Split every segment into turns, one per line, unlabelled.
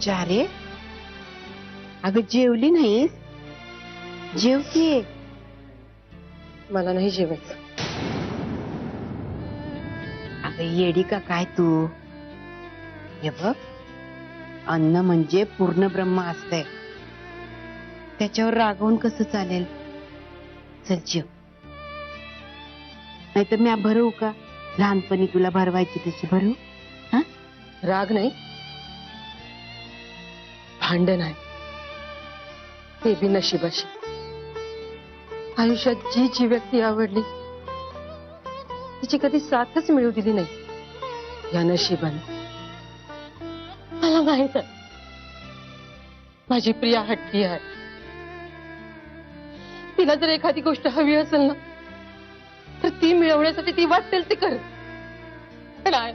चारे अगं जेवली नाहीस? जेवतीये.
मला नाही जेवायचं.
अगं येडी का काय तू? हे बघ, अन्न म्हणजे पूर्ण ब्रह्म असतंय, त्याच्यावर रागवून कसं चालेल? चल जेव, नाहीतर मी भरवू का? लहानपणी तुला भरवायची तशी भरू? हा?
राग नाही, भांडण आहे, ते बी नशिबाशी. आयुष्यात जी जी व्यक्ती आवडली तिची कधी साथच मिळू दिली नाही या नशिबाने. मला माहित आहे माझी प्रिया हट्टी आहे. तिला जर एखादी गोष्ट हवी असेल ना, तर ती मिळवण्यासाठी ती वाटेल ते कर. पण आहे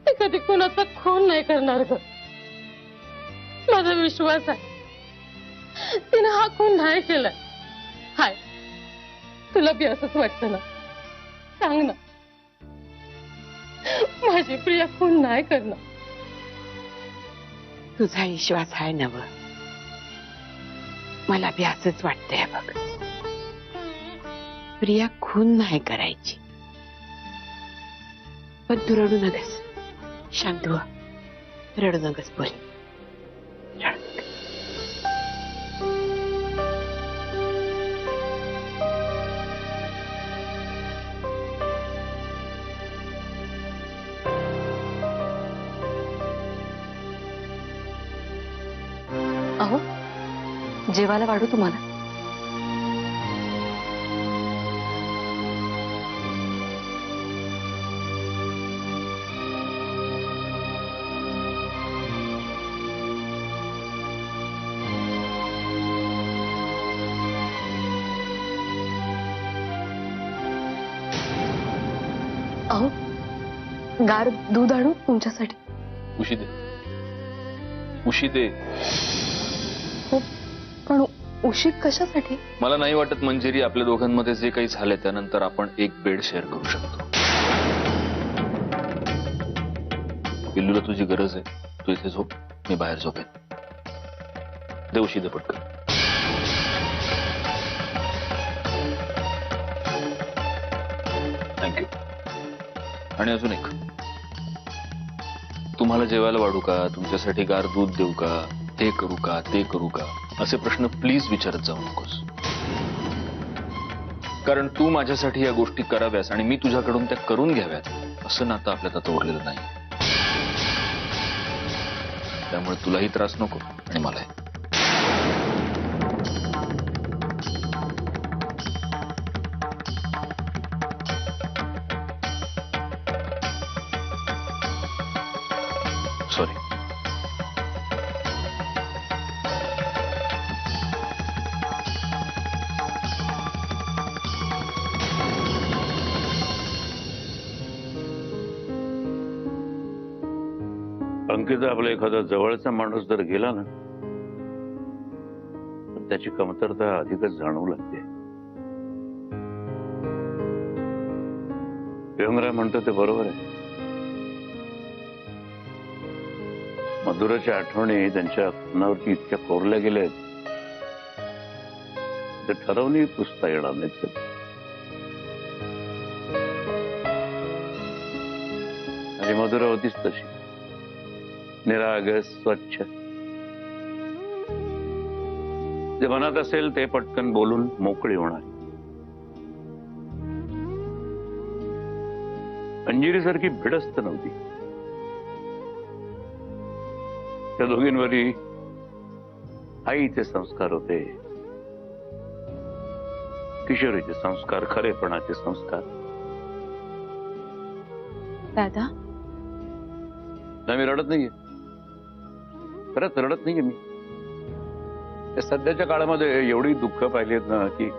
ते कधी कोणाचा खून नाही करणार ग. माझा विश्वास आहे तिने हा खून नाही केलाय. हाय, तुला बी असंच वाटतं ना? सांग ना, माझी प्रिया खून नाही करणार.
तुझा विश्वास आहे ना? व मला बी असंच वाटतंय बघ. प्रिया खून नाही करायची. पण तू रडू नकस, शांत हो. रडू नकस बोल.
अहो, जेवायला वाढू तुम्हाला? अहो, गार दूध आणू तुमच्यासाठी?
उशी दे, उशी दे.
हो, पण उशी कशासाठी?
मला नाही वाटत मंजिरी, आपल्या दोघांमध्ये जे काही झाले त्यानंतर आपण एक बेड शेअर करू शकतो. पिल्लूला तुझी गरज आहे, तू इथे झोप, मी बाहेर झोपेन. दे उशी दे पटकन. थँक्यू. आणि अजून एक, तुम्हाला जेवायला वाढू का, तुमच्यासाठी गार दूध देऊ का, ते करू का, ते करू का, असे प्रश्न प्लीज विचारत जाऊ नकोस. कारण तू माझ्यासाठी या गोष्टी कराव्यास आणि मी तुझ्याकडून त्या करून घ्याव्यात असं नातं आपल्यात आता उरलेलं नाही. त्यामुळे तुलाही त्रास नको आणि मलाही. सॉरी.
अंकिता, आपला एखादा जवळचा माणूस जर गेला ना, तर त्याची कमतरता अधिकच जाणवू लागते. व्यंगराय म्हणतो ते बरोबर आहे. मधुराच्या आठवणी त्यांच्या मनावरती इतक्या कोरल्या गेल्या आहेत, ते ठरवूनही पुसता येणार नाहीत कधी. आणि मधुरा होतीच तशी, निरागस, स्वच्छ. जे मनात असेल ते पटकन बोलून मोकळी होणार. अंजिरीसारखी भिडस्त नव्हती. त्या दोघींवरही आईचे संस्कार होते, किशोरीचे संस्कार, खरेपणाचे संस्कार.
दादा,
नाही, मी रडत नाहीये, खरंच रडत नाहीये मी. सध्याच्या काळामध्ये एवढी दुःख पाहिलीत ना की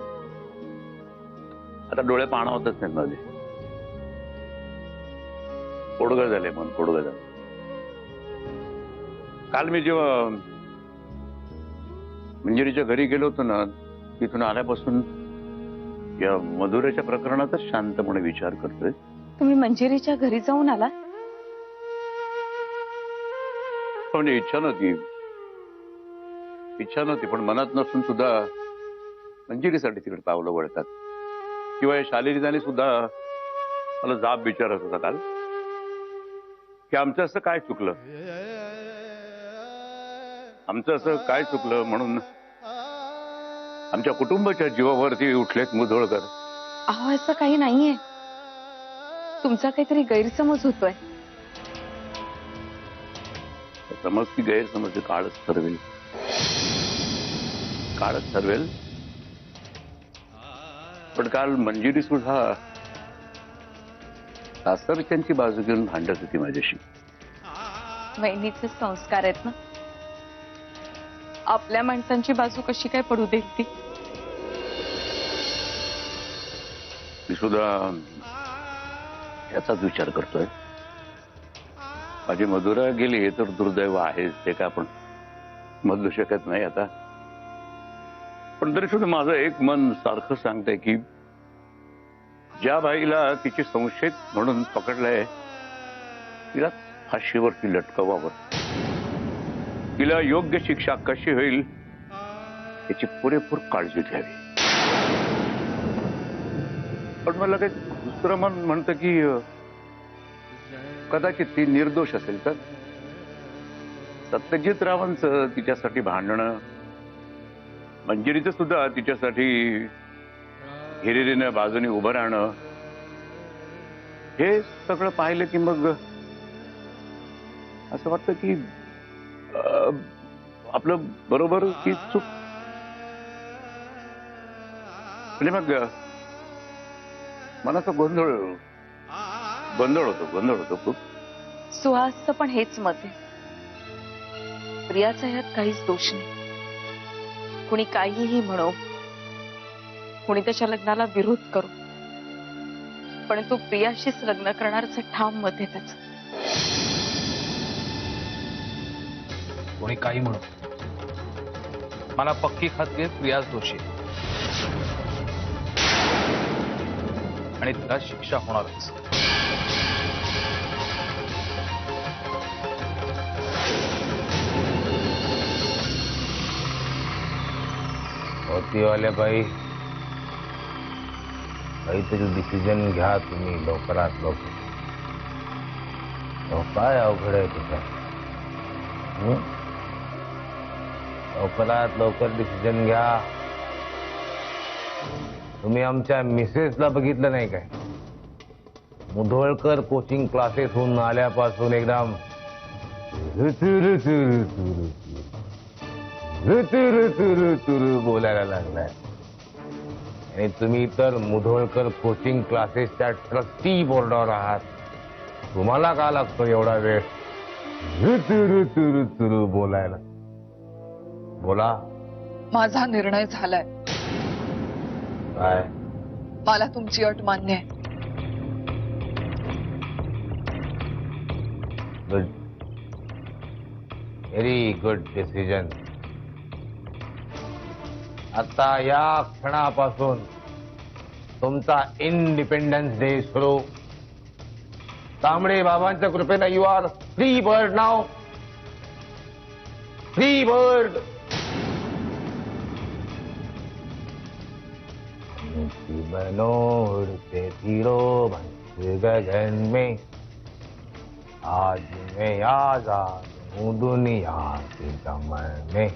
आता डोळे पाणावतच नाहीत माझे. पोडगं झाले, मन पोडगं झालं. काल मी जेव्हा मंजिरीच्या घरी गेलो होतो ना, तिथून आल्यापासून या मधुरेच्या प्रकरणातच शांतपणे विचार करतोय.
तुम्ही मंजिरीच्या घरी जाऊन आला?
म्हणजे इच्छा नव्हती पण मनात नसून सुद्धा मंजिरीसाठी तिकडे पावलं वळतात. किंवा शालिनीताने सुद्धा मला जाब विचारत होता काल की आमचं असं काय चुकलं, आमचं असं काय चुकलं म्हणून आमच्या कुटुंबाच्या जीवावरती उठलेत मुधोळकर.
अहो असं काही नाहीये, तुमचा काहीतरी गैरसमज होतोय.
समज की गैरसमज काळच ठरवेल, काळच ठरवेल. पण काल मंजिरी सुद्धा सासरच्यांची बाजू घेऊन भांडत होती माझ्याशी.
वहिनीचे संस्कार आहेत ना, आपल्या माणसांची बाजू कशी काय पडू देईल ती.
मी सुद्धा याचाच विचार करतोय. माझी मधुरा गेली हे तर दुर्दैव आहेच, ते काय आपण बदलू शकत नाही आता. पण तरी सुद्धा माझं एक मन सारखं सांगतंय की ज्या बाईला तिची संशयित म्हणून पकडलंय तिला फाशीवरती लटकवावं, तिला योग्य शिक्षा कशी होईल याची पुरेपूर काळजी घ्यावी. पण मला काही दुसरं मन म्हणतं की कदाचित ती निर्दोष असेल तर सत्यजित रावांचं तिच्यासाठी भांडणं, मंजिरीचं सुद्धा तिच्यासाठी हिरिरीनं बाजूने उभं राहणं, हे सगळं पाहिलं की मग असं वाटतं की आपलं बरोबर की चूक. म्हणजे मग मनाचा गोंधळ होतो खूप.
सुहासचं पण हेच मत आहे. प्रियाचा ह्यात काहीच दोष नाही. कुणी काहीही म्हणो, कुणी त्याच्या लग्नाला विरोध करो, पण तो प्रियाशीच लग्न करणारच ठाम मत आहे त्याचं.
कोणी काही म्हणू, मला पक्की खात्री आहे प्रियाच दोषी आहे. आणि तिला शिक्षा होणारच.
वाले बाई, काहीतरी डिसिजन घ्या तुम्ही लवकरात लवकर. काय अवघड आहे तुझं? लवकरात लवकर डिसिजन घ्या. तुम्ही आमच्या मिसेसला बघितलं नाही काय? मुधोळकर कोचिंग क्लासेसहून आल्यापासून एकदम बोलायला लागलाय. आणि तुम्ही तर मुधोळकर कोचिंग क्लासेसच्या ट्रस्टी बोर्डावर आहात. तुम्हाला का लागतो एवढा वेळ बोलायला? बोला.
माझा निर्णय झालाय.
काय?
मला तुमची अट मान्य आहे.
Good, very good decision. आता या क्षणापासून तुमचा इंडिपेंडन्स डे सुरू. तांबडे बाबांच्या कृपेनं यू आर फ्री बर्ड नाव. Free bird. बनो उड़ते फिरो बंस गगन में, आज मैं आजाद हूँ दुनिया के चमन में.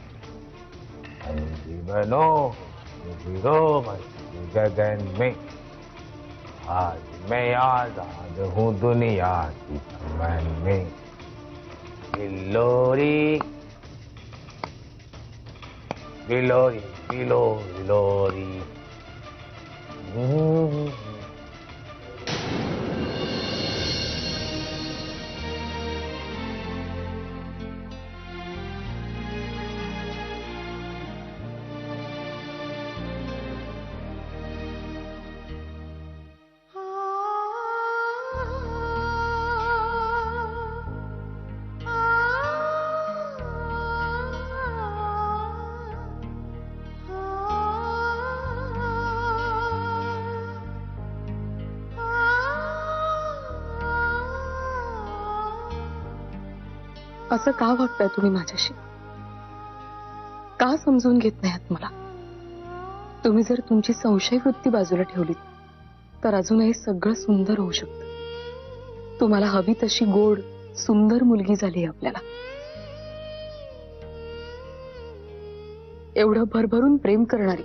बनो फिरो बंस गगन में, आज मैं आजाद हूँ दुनिया की चमन में. बिलोरी बिलोरी बिलो बिलोरी.
असं का वागताय तुम्ही माझ्याशी? का समजून घेत नाहीत मला? तुम्ही जर तुमची संशय वृत्ती बाजूला ठेवली तर अजूनही सगळं सुंदर होऊ शकतं. तुम्हाला हवी तशी गोड सुंदर मुलगी झाली आपल्याला. एवढं भरभरून प्रेम करणारी,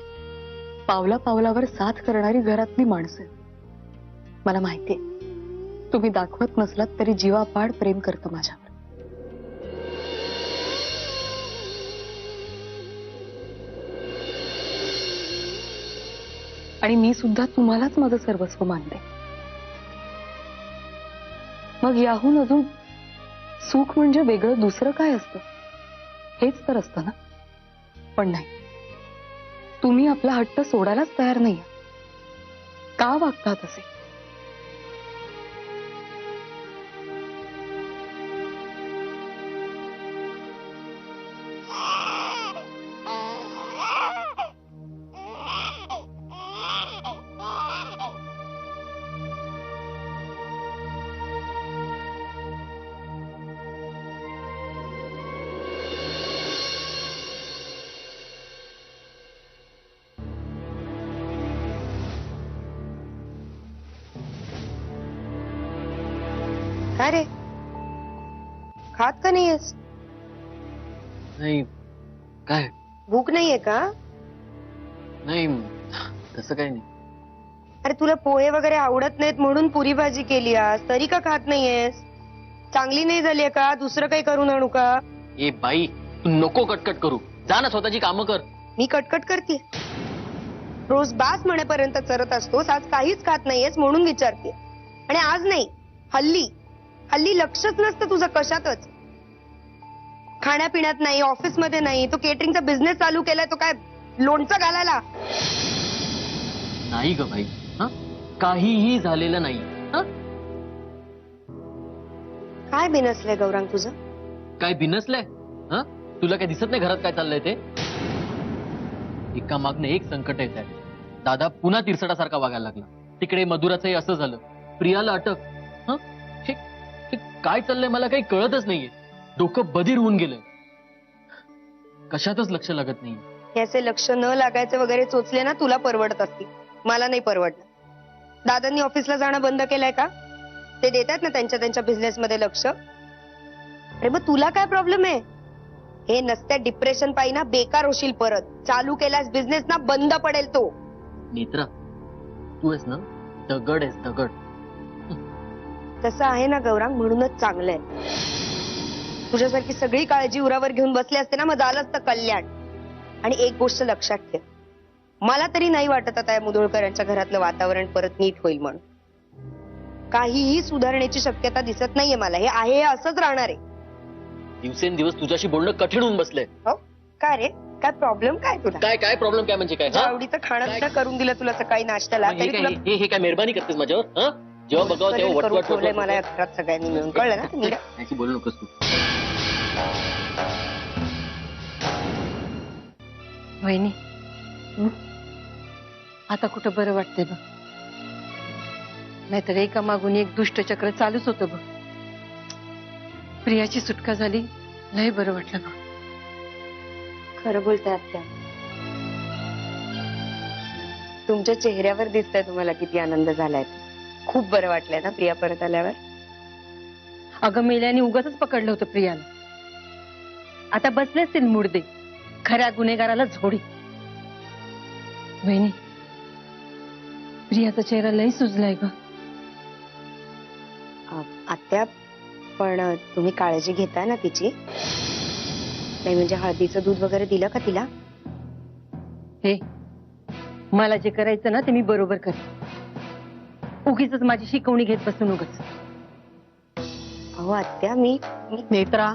पावला पावलावर साथ करणारी घरातली माणसं. मला माहितीये तुम्ही दाखवत नसलात तरी जीवापाड प्रेम करतं माझ्यावर. आणि मी सुद्धा तुम्हालाच माझं सर्वस्व मानते. मग याहून अजून सुख म्हणजे वेगळं दुसरं काय असतं? हेच तर असतं ना. पण नाही, तुम्ही आपला हट्ट सोडायलाच तयार नाही. का वागतात असे?
काय रे, खात का नाहीयेस?
नाही. काय?
भूक नाहीये का?
नाही, तसं काही नाही.
अरे तुला पोहे वगैरे आवडत नाहीत म्हणून पुरी भाजी केली आज, तरी का खात नाहीयेस? चांगली नाही झालीये का? दुसरं काही करून आणू का?
ए बाई, तू नको कटकट करू. जा ना, स्वतःची कामं कर.
मी कटकट करते? रोज बास म्हणेपर्यंत चरत असतोस, आज काहीच खात नाहीयेस म्हणून विचारते. आणि आज नाही, हल्ली हल्ली लक्षच नसतं तुझं कशातच. खाण्यापिण्यात नाही, ऑफिसमध्ये नाही. तो केटरिंगचा बिझनेस चालू केलाय, तो काय लोणचं घालायला?
नाही ग बाई, हा काहीही झालेलं नाही. हा
काय बिनसलंय गौरांग तुझं?
काय बिनसलंय? हा तुला काय दिसत नाही घरात काय चाललंय ते? एका मागणे एक संकट येत आहे. दादा पुन्हा तिरसटासारखा वागायला लागला. तिकडे मधुराचंही असं झालं. प्रियाला अटक. हा हे काय चाललंय मला काही कळतच नाहीये. डोकं बधीर होऊन गेलंय. कशातच लक्ष लागत नाही.
याचे लक्ष न लागायचे वगैरे चोचले ना तुला परवडत असतील, मला नाही परवडलं. दादांनी ऑफिसला जाणं बंद केलंय का? ते देतात ना त्यांच्या बिझनेस मध्ये लक्ष. अरे मग तुला काय प्रॉब्लेम आहे? हे नसत्या डिप्रेशन पायी ना बेकार होशील. परत चालू केल्यास बिझनेस ना बंद पडेल तो.
नेत्रा, तू आहेस ना दगड आहेस, दगड.
तसं आहे ना गौरांग, म्हणूनच चांगलंय. तुझ्यासारखी सगळी काळजी उरावर घेऊन बसले असते ना मग झालं असतं कल्याण. आणि एक गोष्ट लक्षात ठेव, मला तरी नाही वाटत आता या मुधोळकर यांच्या घरातलं वातावरण परत नीट होईल म्हणून. काहीही सुधारण्याची शक्यता दिसत नाहीये मला. हे आहे असंच राहणार आहे.
दिवसेंदिवस तुझ्याशी बोलणं कठीण होऊन बसलंय.
हो काय रे, काय प्रॉब्लेम काय तुला?
काय काय प्रॉब्लेम काय म्हणजे काय?
आवडीचं खाणं सुद्धा करून दिलं तुला सकाळी नाश्त्याला,
हे
तरी
काय
तुला
हे काय मेहरबानी करतेस माझ्यावर? हा जेव्हा बघावं तेव्हा
करून
वटवट
ठेवलंय मला या घरात सगळ्यांनी मिळून. कळलं ना मीरा?
याची बोलू नकोस तू.
वहिनी, आता कुठं बरं वाटतंय बघ. नाहीतर एका मागून एक दुष्टचक्र चालूच होतं बघ. प्रियाची सुटका झाली, लय बरं वाटलं बघ.
खरं बोलताय आत्या. तुमच्या चेहऱ्यावर दिसतंय तुम्हाला किती आनंद झालाय. खूप बरं वाटलंय ना प्रिया परत आल्यावर?
अगं मेल्याने उगाच पकडलं होतं प्रियाला. आता बसले असतील मुडदे खऱ्या गुन्हेगाराला झोडी. वहिनी, प्रियाचा चेहरा लय सुजलाय ग.
आत्या, पण तुम्ही काळजी घेताय ना तिची? नाही म्हणजे हळदीचं दूध वगैरे दिलं का तिला?
हे मला जे करायचं ना ते मी बरोबर करते. उगीच माझी शिकवणी घेत बसून उगच.
अहो आत्या, मी
नेत्रा,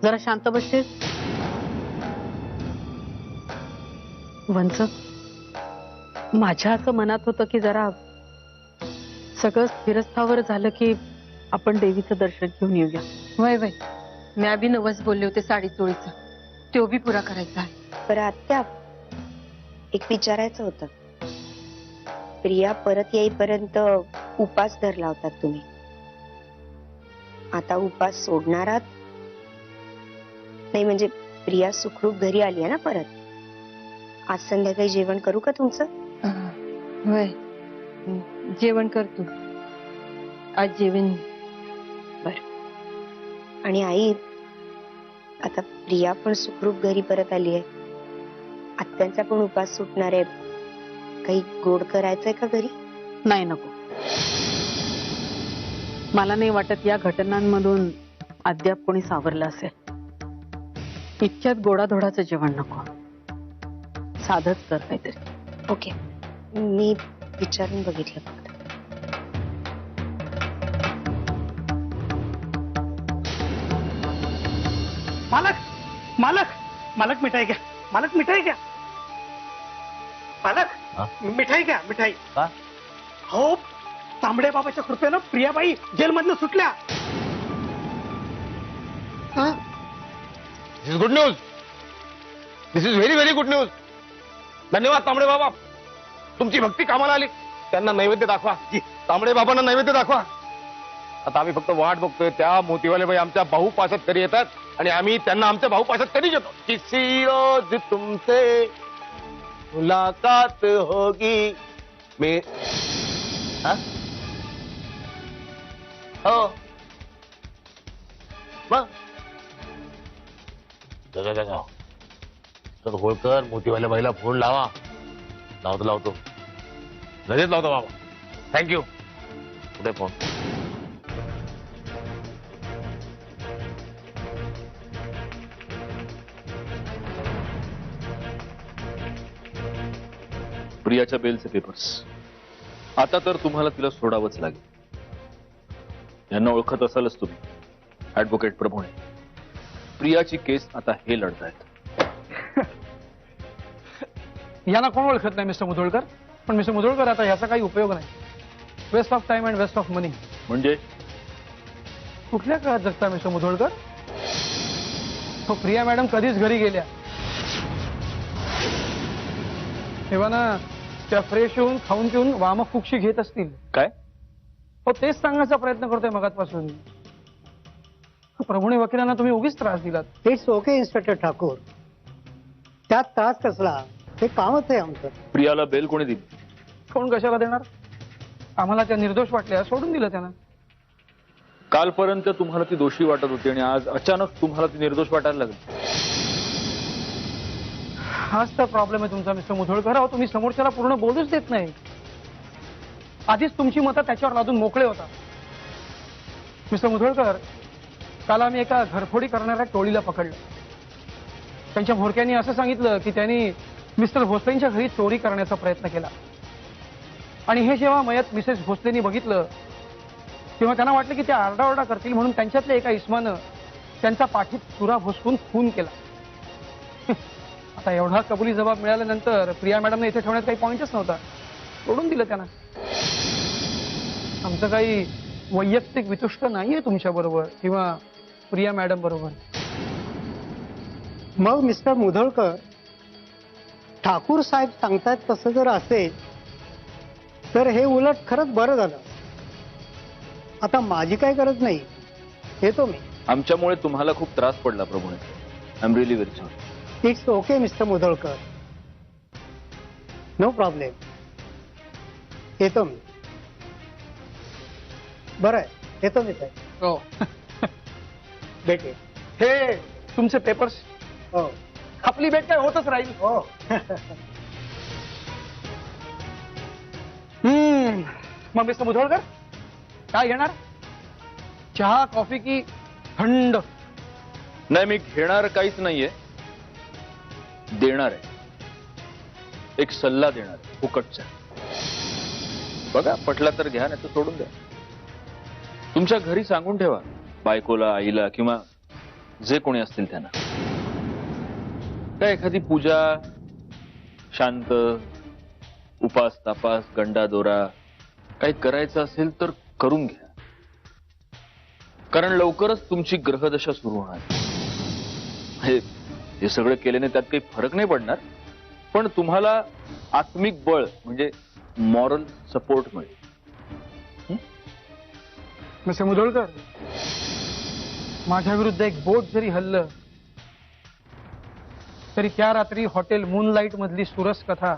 जरा शांत बसशील? वंच, माझ्या असं मनात होतं की जरा सगळं स्थिरस्थावर झालं की आपण देवीचं दर्शन घेऊन येऊया.
वय वय, मी बी नवस बोलले होते साडी चोळीचा, तो बी पुरा करायचा आहे.
बरं आत्या, एक विचारायचं होतं. प्रिया परत येईपर्यंत उपास धरला होता तुम्ही. आता उपास सोडणार आहात
नाही म्हणजे प्रिया सुखरूप घरी आली आहे ना परत. आज संध्याकाळी जेवण करू का तुमचं?
होय, जेवण करतो. आज जेवण.
आणि आई, आता प्रिया पण सुखरूप घरी परत आली आहे. आत्यांचा पण उपास सुटणार आहे. काही गोड करायचंय का घरी?
नाही, नको. मला नाही वाटत या घटनांमधून अद्याप कोणी सावरलं असेल. इतक्यात गोडाधोडाचं जेवण नको. साधच कर काहीतरी.
ओके, मी विचारून बघितलं फक्त.
मालक मालक मालक मिठाई घ्या. मालक मिठाई घ्या. मालक मिठाई घ्या. मिठाई. हो, तांबडे बाबाच्या कृपेनं प्रियाबाई जेलमधनं सुटल्या.
This is good news. This is very very good news. धन्यवाद तांबडे बाबा, तुमची भक्ती कामाला आली. त्यांना नैवेद्य दाखवा. तांबडे बाबांना नैवेद्य दाखवा. आता आम्ही फक्त वाट बघतोय त्या मोतीवाले बाई आमच्या भाऊ पाशात कधी येतात आणि आम्ही त्यांना आमच्या भाऊ पाशात कधी घेतो. किसी रोज तुमसे मुलाकात होगी. मी हो मग तर होळकर मोतीवाल्या बाईला फोन लावा. लावतो लगेच लावतो बाबा. थँक्यू. कुठे फोन?
प्रियाच्या बेलचे पेपर्स. आता तर तुम्हाला तिला सोडावंच लागेल. यांना ओळखत असालच तुम्ही, ऍडव्होकेट प्रभुणे. प्रियाची केस आता हे लढतायत.
यांना कोण ओळखत नाही मिस्टर मुधोळकर. पण मिस्टर मुधोळकर, आता याचा काही उपयोग नाही. Waste of time and waste of money.
म्हणजे
कुठल्या काळात जगता मिस्टर मुधोळकर? तो प्रिया मॅडम कधीच घरी गेल्या तेव्हा ना त्या फ्रेश होऊन खाऊन पिऊन वामक फुक्षी घेत असतील.
काय?
हो, तेच सांगण्याचा प्रयत्न करतोय मगाचपासून. प्रभुणे वकिलांना तुम्ही उगीच त्रास दिलात.
इट्स ओके इन्स्पेक्टर ठाकूर, त्यात त्रास कसला? हे कामच आहे आमचं.
प्रियाला बेल कोणी दिली?
कोण कशाला देणार? आम्हाला त्या निर्दोष वाटल्या, सोडून दिलं त्यांना.
कालपर्यंत तुम्हाला ती दोषी वाटत होती आणि आज अचानक तुम्हाला ती निर्दोष वाटायला लागली.
हाच तर प्रॉब्लेम आहे तुमचा मिस्टर मुधोळकर. अहो, तुम्ही समोरच्याला पूर्ण बोलूच देत नाही. आधीच तुमची मतं त्याच्यावर लादून मोकळे होता. मिस्टर मुधोळकर, काल आम्ही एका घरफोडी करणाऱ्या टोळीला पकडलं. त्यांच्या म्होरक्यांनी असं सांगितलं की त्यांनी मिस्टर भोसलेंच्या घरी चोरी करण्याचा प्रयत्न केला आणि हे जेव्हा मयत मिसेस भोसलेंनी बघितलं तेव्हा त्यांना वाटलं की त्या आरडाओरडा करतील म्हणून त्यांच्यातल्या एका इस्मानं त्यांचा पाठीत चुरा भोसकून खून केला. आता एवढा कबुली जबाब मिळाल्यानंतर प्रिया मॅडमने इथे ठेवण्यात काही पॉइंटच नव्हता. सोडून दिलं त्यांना. आमचं काही वैयक्तिक वितुष्ट नाहीये तुमच्या बरोबर किंवा प्रिया मॅडम बरोबर.
मग मिस्टर मुधोळकर, ठाकूर साहेब सांगतात तसं जर असेल तर हे उलट खरंच बरं झालं. आता माझी काही गरज नाही, येतो मी.
आमच्यामुळे तुम्हाला खूप त्रास पडला प्रभूने. I am really very sorry.
It's okay mister Mudholkar, no problem. येतो मी. बरं आहे, येतो मी साहेब.
हो.
भेटे.
हे तुमचे पेपर्स.
हो.
आपली भेट काय होतच राहील.
हो.
मग मिस्टर मुधोळकर काय घेणार? चहा, कॉफी की थंड?
नाही, मी घेणार काहीच नाहीये, देणार आहे. एक सल्ला देणार आहे, फुकटचा. बघा, पटला तर घ्या, नाही तर सोडून द्या. तुमच्या घरी सांगून ठेवा, बायकोला, आईला किंवा जे कोणी असतील त्यांना. काय एखादी पूजा, शांत, उपास तापास, गंडा दोरा काही करायचं असेल तर करून घ्या. कारण लवकरच तुमची ग्रहदशा सुरू होणार. हे सगळं केल्याने त्यात काही फरक नाही पडणार, पण तुम्हाला आत्मिक बळ म्हणजे मॉरल सपोर्ट मिळेल.
मिस्टर मुधोळकर, माझ्या विरुद्ध एक बोट जरी हल्लं तरी त्या रात्री हॉटेल मूनलाईट मधली सुरस कथा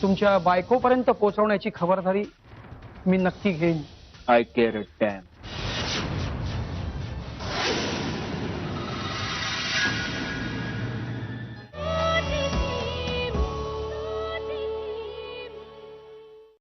तुमच्या बायकोपर्यंत पोहोचवण्याची खबरदारी मी नक्की घेईन.
I care a dam.